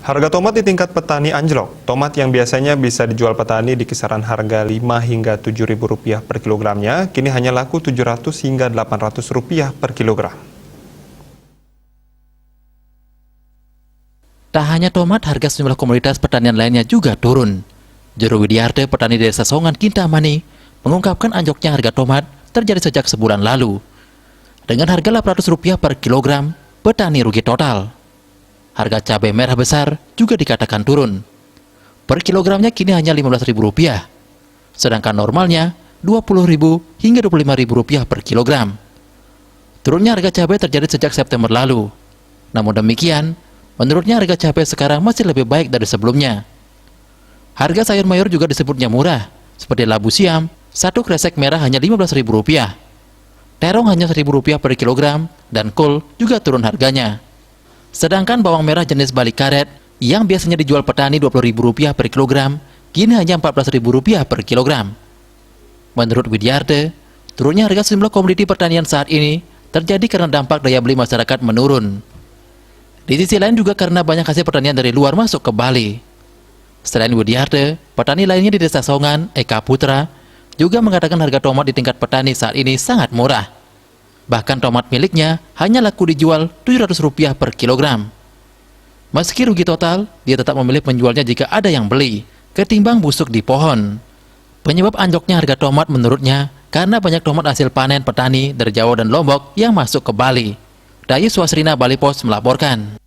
Harga tomat di tingkat petani anjlok. Tomat yang biasanya bisa dijual petani di kisaran harga Rp5 hingga Rp7.000 per kilogramnya, kini hanya laku Rp700 hingga Rp800 per kilogram. Tak hanya tomat, harga sejumlah komoditas pertanian lainnya juga turun. Juru Widiarte, petani Desa Songan, Kintamani, mengungkapkan anjloknya harga tomat terjadi sejak sebulan lalu. Dengan harga Rp800 per kilogram, petani rugi total. Harga cabai merah besar juga dikatakan turun. Per kilogramnya kini hanya Rp15.000, sedangkan normalnya Rp20.000 hingga Rp25.000 per kilogram. Turunnya harga cabai terjadi sejak September lalu. Namun demikian, menurutnya harga cabai sekarang masih lebih baik dari sebelumnya. Harga sayur mayur juga disebutnya murah, seperti labu siam, satu kresek merah hanya Rp15.000. Terong hanya Rp1.000 per kilogram, dan kol juga turun harganya. Sedangkan bawang merah jenis balik karet yang biasanya dijual petani Rp20.000 per kilogram, kini hanya Rp14.000 per kilogram. Menurut Widiarte, turunnya harga sejumlah komoditi pertanian saat ini terjadi karena dampak daya beli masyarakat menurun. Di sisi lain juga karena banyak hasil pertanian dari luar masuk ke Bali. Selain Widiarte, petani lainnya di Desa Songan, Eka Putra, juga mengatakan harga tomat di tingkat petani saat ini sangat murah. Bahkan tomat miliknya hanya laku dijual Rp700 per kilogram. Meski rugi total, dia tetap memilih menjualnya jika ada yang beli, ketimbang busuk di pohon. Penyebab anjloknya harga tomat menurutnya karena banyak tomat hasil panen petani dari Jawa dan Lombok yang masuk ke Bali. Dayu Swasrina, Bali Post melaporkan.